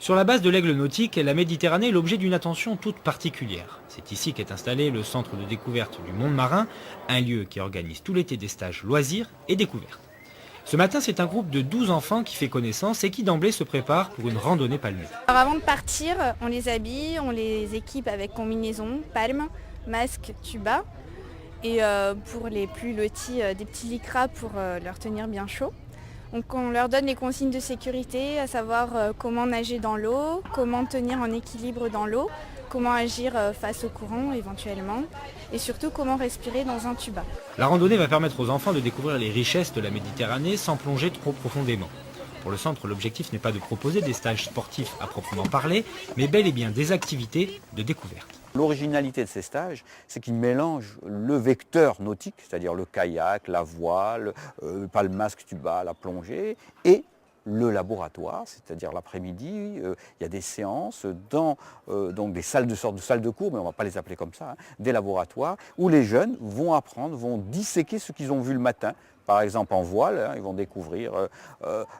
Sur la base de l'Aigle nautique, la Méditerranée est l'objet d'une attention toute particulière. C'est ici qu'est installé le centre de découverte du monde marin, un lieu qui organise tout l'été des stages loisirs et découvertes. Ce matin, c'est un groupe de 12 enfants qui fait connaissance et qui d'emblée se prépare pour une randonnée palmée. Alors avant de partir, on les habille, on les équipe avec combinaison, palme, masque, tuba. Et pour les plus lotis, des petits lycras pour leur tenir bien chaud. Donc on leur donne les consignes de sécurité, à savoir comment nager dans l'eau, comment tenir en équilibre dans l'eau, comment agir face au courant éventuellement, et surtout comment respirer dans un tuba. La randonnée va permettre aux enfants de découvrir les richesses de la Méditerranée sans plonger trop profondément. Pour le centre, l'objectif n'est pas de proposer des stages sportifs à proprement parler, mais bel et bien des activités de découverte. L'originalité de ces stages, c'est qu'ils mélangent le vecteur nautique, c'est-à-dire le kayak, la voile, pas le masque tuba, la plongée, et le laboratoire, c'est-à-dire l'après-midi, il y a des séances dans donc des salles de cours, mais on ne va pas les appeler comme ça, hein, des laboratoires, où les jeunes vont apprendre, vont disséquer ce qu'ils ont vu le matin. Par exemple en voile, hein, ils vont découvrir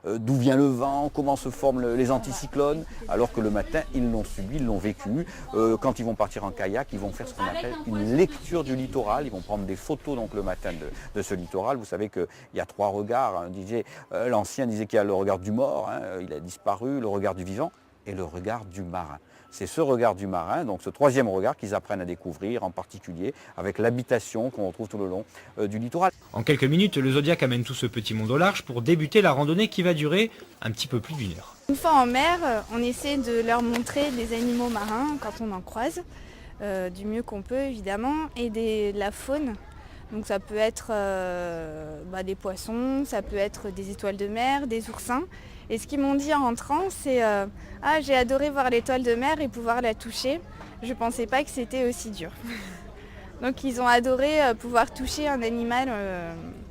d'où vient le vent, comment se forment les anticyclones, alors que le matin, ils l'ont subi, ils l'ont vécu. Quand ils vont partir en kayak, ils vont faire ce qu'on appelle une lecture du littoral. Ils vont prendre des photos donc, le matin de ce littoral. Vous savez qu'il y a 3 regards. Hein. L'ancien disait qu'il y a le regard du mort, hein, il a disparu, le regard du vivant et le regard du marin. C'est ce regard du marin, donc ce 3e regard qu'ils apprennent à découvrir, en particulier avec l'habitation qu'on retrouve tout le long du littoral. En quelques minutes, le Zodiac amène tout ce petit monde au large pour débuter la randonnée qui va durer un petit peu plus d'1 heure. Une fois en mer, on essaie de leur montrer des animaux marins quand on en croise, du mieux qu'on peut évidemment, et de la faune. Donc ça peut être des poissons, ça peut être des étoiles de mer, des oursins. Et ce qu'ils m'ont dit en rentrant, c'est ah, j'ai adoré voir l'étoile de mer et pouvoir la toucher. Je ne pensais pas que c'était aussi dur. Donc ils ont adoré pouvoir toucher un animal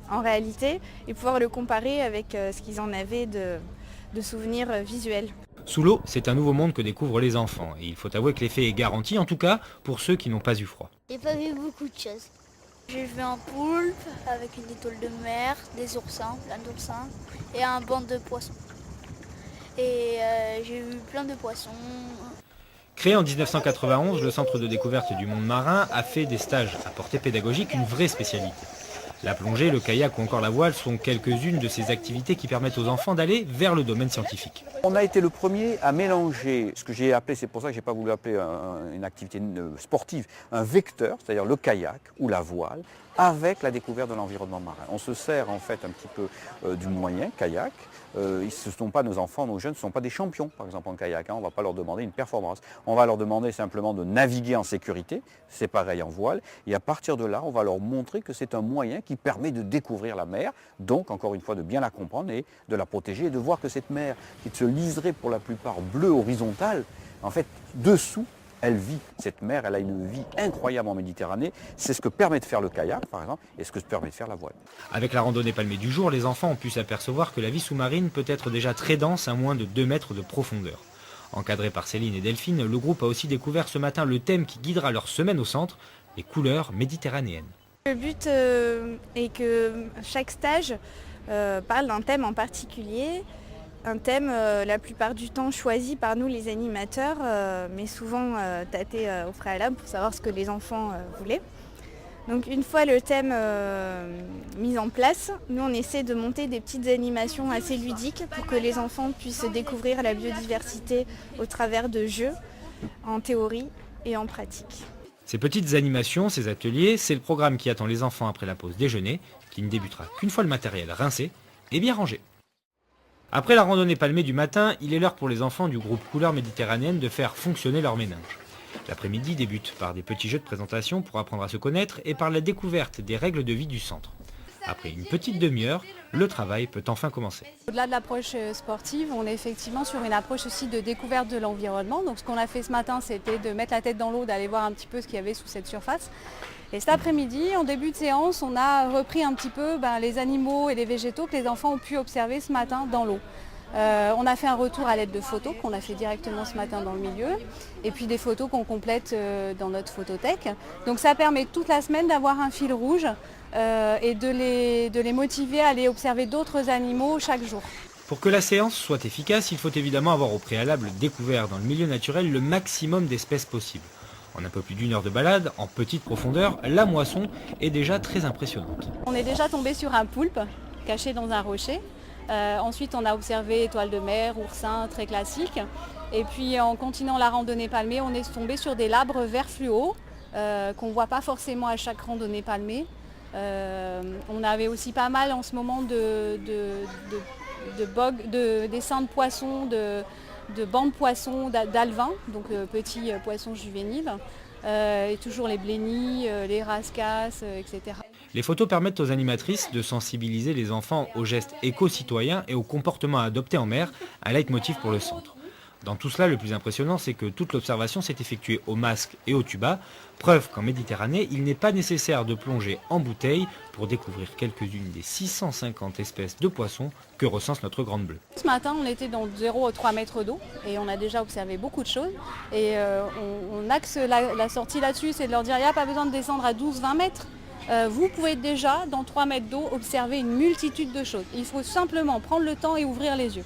en réalité et pouvoir le comparer avec ce qu'ils en avaient de souvenirs visuels. Sous l'eau, c'est un nouveau monde que découvrent les enfants. Et il faut avouer que l'effet est garanti, en tout cas pour ceux qui n'ont pas eu froid. J'ai pas vu beaucoup de choses. J'ai vu un poulpe avec une étoile de mer, des oursins, plein d'oursins, et un banc de poissons. Et j'ai vu plein de poissons. Créé en 1991, le Centre de découverte du monde marin a fait des stages à portée pédagogique une vraie spécialité. La plongée, le kayak ou encore la voile sont quelques-unes de ces activités qui permettent aux enfants d'aller vers le domaine scientifique. On a été le premier à mélanger ce que j'ai appelé, c'est pour ça que je n'ai pas voulu appeler une activité sportive, un vecteur, c'est-à-dire le kayak ou la voile, avec la découverte de l'environnement marin. On se sert en fait un petit peu du moyen kayak. Nos enfants, nos jeunes, ne sont pas des champions, par exemple en kayak. Hein, on ne va pas leur demander une performance. On va leur demander simplement de naviguer en sécurité. C'est pareil en voile. Et à partir de là, on va leur montrer que c'est un moyen qui permet de découvrir la mer. Donc, encore une fois, de bien la comprendre et de la protéger et de voir que cette mer, qui se liserait pour la plupart bleue horizontale, en fait, dessous, elle vit. Cette mer, elle a une vie incroyable en Méditerranée. C'est ce que permet de faire le kayak, par exemple, et ce que permet de faire la voile. Avec la randonnée palmée du jour, les enfants ont pu s'apercevoir que la vie sous-marine peut être déjà très dense à moins de 2 mètres de profondeur. Encadré par Céline et Delphine, le groupe a aussi découvert ce matin le thème qui guidera leur semaine au centre, les couleurs méditerranéennes. Le but est que chaque stage parle d'un thème en particulier. Un thème la plupart du temps choisi par nous les animateurs, mais souvent tâté au préalable pour savoir ce que les enfants voulaient. Donc une fois le thème mis en place, nous on essaie de monter des petites animations assez ludiques pour que les enfants puissent découvrir la biodiversité au travers de jeux, en théorie et en pratique. Ces petites animations, ces ateliers, c'est le programme qui attend les enfants après la pause déjeuner, qui ne débutera qu'une fois le matériel rincé et bien rangé. Après la randonnée palmée du matin, il est l'heure pour les enfants du groupe Couleurs Méditerranéennes de faire fonctionner leur méninge. L'après-midi débute par des petits jeux de présentation pour apprendre à se connaître et par la découverte des règles de vie du centre. Après une petite demi-heure, le travail peut enfin commencer. Au-delà de l'approche sportive, on est effectivement sur une approche aussi de découverte de l'environnement. Donc ce qu'on a fait ce matin, c'était de mettre la tête dans l'eau, d'aller voir un petit peu ce qu'il y avait sous cette surface. Et cet après-midi, en début de séance, on a repris un petit peu les animaux et les végétaux que les enfants ont pu observer ce matin dans l'eau. On a fait un retour à l'aide de photos qu'on a fait directement ce matin dans le milieu et puis des photos qu'on complète dans notre photothèque. Donc ça permet toute la semaine d'avoir un fil rouge et de les motiver à aller observer d'autres animaux chaque jour. Pour que la séance soit efficace, il faut évidemment avoir au préalable découvert dans le milieu naturel le maximum d'espèces possibles. En un peu plus d'1 heure de balade, en petite profondeur, la moisson est déjà très impressionnante. On est déjà tombé sur un poulpe caché dans un rocher. Ensuite, on a observé étoiles de mer, oursins, très classiques. Et puis, en continuant la randonnée palmée, on est tombé sur des labres vert fluo qu'on ne voit pas forcément à chaque randonnée palmée. On avait aussi pas mal en ce moment d'essaims de poissons, de bancs de poissons, d'alevins, donc petits poissons juvéniles. Et toujours les blénies, les rascasses, etc. Les photos permettent aux animatrices de sensibiliser les enfants aux gestes éco-citoyens et aux comportements à adopter en mer, un leitmotiv pour le centre. Dans tout cela, le plus impressionnant, c'est que toute l'observation s'est effectuée au masque et au tuba, preuve qu'en Méditerranée, il n'est pas nécessaire de plonger en bouteille pour découvrir quelques-unes des 650 espèces de poissons que recense notre Grande Bleue. Ce matin, on était dans 0 à 3 mètres d'eau et on a déjà observé beaucoup de choses. Et on axe la sortie là-dessus, c'est de leur dire il n'y a pas besoin de descendre à 12-20 mètres. Vous pouvez déjà, dans 3 mètres d'eau, observer une multitude de choses. Il faut simplement prendre le temps et ouvrir les yeux.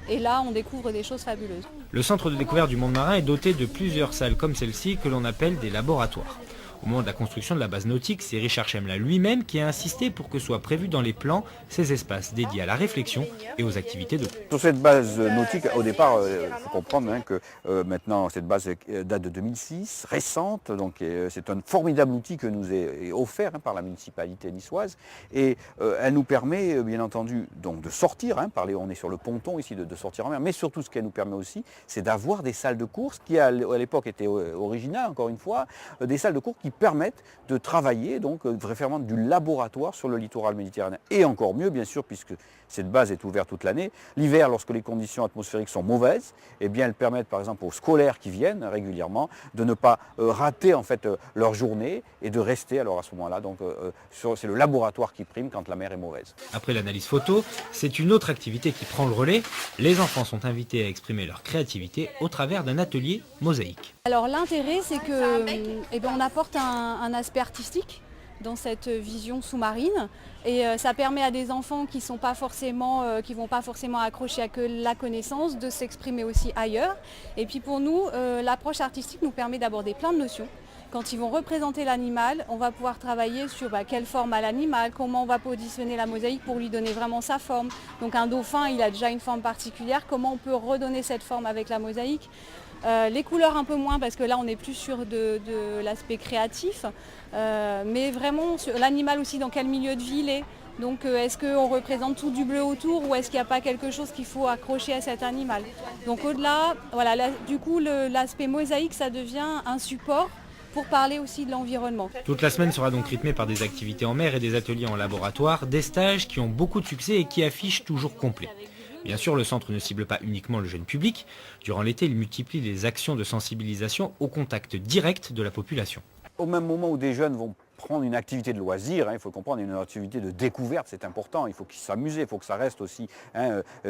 Et là, on découvre des choses fabuleuses. Le centre de découverte du monde marin est doté de plusieurs salles comme celle-ci que l'on appelle des laboratoires. Au moment de la construction de la base nautique, c'est Richard Chemla lui-même qui a insisté pour que soient prévus dans les plans ces espaces dédiés à la réflexion et aux activités de groupe. Sur cette base nautique, au départ, il faut comprendre que maintenant cette base date de 2006, récente, donc c'est un formidable outil que nous est offert par la municipalité niçoise et elle nous permet bien entendu donc, de sortir, on est sur le ponton ici, de sortir en mer, mais surtout ce qu'elle nous permet aussi, c'est d'avoir des salles de course qui à l'époque étaient originales, encore une fois, des salles de course qui permettent de travailler, donc vraiment du laboratoire sur le littoral méditerranéen. Et encore mieux, bien sûr, puisque cette base est ouverte toute l'année. L'hiver, lorsque les conditions atmosphériques sont mauvaises, eh bien, elles permettent, par exemple, aux scolaires qui viennent régulièrement de ne pas rater en fait leur journée et de rester alors à ce moment-là. Donc, c'est le laboratoire qui prime quand la mer est mauvaise. Après l'analyse photo, c'est une autre activité qui prend le relais. Les enfants sont invités à exprimer leur créativité au travers d'un atelier mosaïque. Alors l'intérêt, c'est que on apporte un aspect artistique dans cette vision sous-marine et ça permet à des enfants qui vont pas forcément accrocher à que la connaissance de s'exprimer aussi ailleurs. Et puis pour nous, l'approche artistique nous permet d'aborder plein de notions. Quand ils vont représenter l'animal, on va pouvoir travailler sur quelle forme a l'animal, comment on va positionner la mosaïque pour lui donner vraiment sa forme. Donc un dauphin, il a déjà une forme particulière, comment on peut redonner cette forme avec la mosaïque. Les couleurs un peu moins parce que là on est plus sur de l'aspect créatif, mais vraiment sur l'animal aussi dans quel milieu de vie il est. Donc est-ce qu'on représente tout du bleu autour ou est-ce qu'il n'y a pas quelque chose qu'il faut accrocher à cet animal. Donc au-delà, voilà, du coup l'aspect mosaïque ça devient un support pour parler aussi de l'environnement. Toute la semaine sera donc rythmée par des activités en mer et des ateliers en laboratoire, des stages qui ont beaucoup de succès et qui affichent toujours complet. Bien sûr, le centre ne cible pas uniquement le jeune public. Durant l'été, il multiplie les actions de sensibilisation au contact direct de la population. Au même moment où des jeunes vont prendre une activité de loisir, il faut comprendre, une activité de découverte, c'est important, il faut qu'ils s'amusent, il faut que ça reste aussi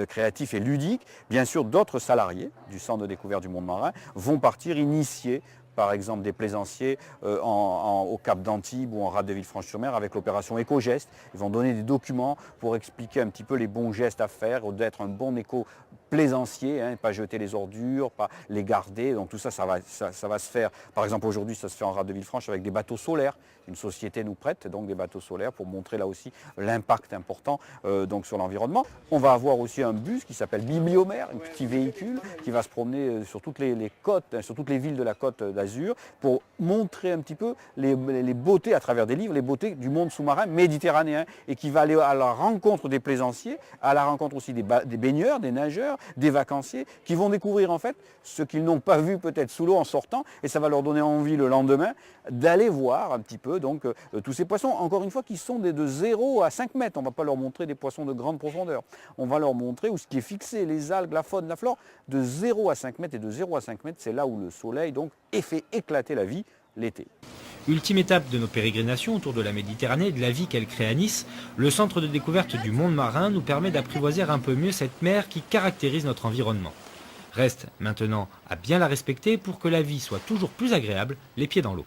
créatif et ludique. Bien sûr, d'autres salariés du centre de découverte du monde marin vont partir initier par exemple des plaisanciers au Cap d'Antibes ou en rade de Villefranche-sur-Mer avec l'opération Éco-Geste. Ils vont donner des documents pour expliquer un petit peu les bons gestes à faire, d'être un bon éco-plaisancier, pas jeter les ordures, pas les garder. Donc tout ça, ça va se faire. Par exemple aujourd'hui, ça se fait en rade de Villefranche avec des bateaux solaires. Une société nous prête donc des bateaux solaires pour montrer là aussi l'impact important donc sur l'environnement. On va avoir aussi un bus qui s'appelle Bibliomère, un petit véhicule qui va se promener sur toutes les côtes, sur toutes les villes de la côte d'Azur pour montrer un petit peu les beautés à travers des livres, les beautés du monde sous-marin méditerranéen et qui va aller à la rencontre des plaisanciers, à la rencontre aussi des baigneurs, des nageurs, des vacanciers qui vont découvrir en fait ce qu'ils n'ont pas vu peut-être sous l'eau en sortant et ça va leur donner envie le lendemain d'aller voir un petit peu donc tous ces poissons, encore une fois, qui sont de 0 à 5 mètres. On ne va pas leur montrer des poissons de grande profondeur. On va leur montrer où ce qui est fixé, les algues, la faune, la flore, de 0 à 5 mètres. Et de 0 à 5 mètres, c'est là où le soleil donc fait éclater la vie l'été. Ultime étape de nos pérégrinations autour de la Méditerranée et de la vie qu'elle crée à Nice, le centre de découverte du monde marin nous permet d'apprivoiser un peu mieux cette mer qui caractérise notre environnement. Reste maintenant à bien la respecter pour que la vie soit toujours plus agréable, les pieds dans l'eau.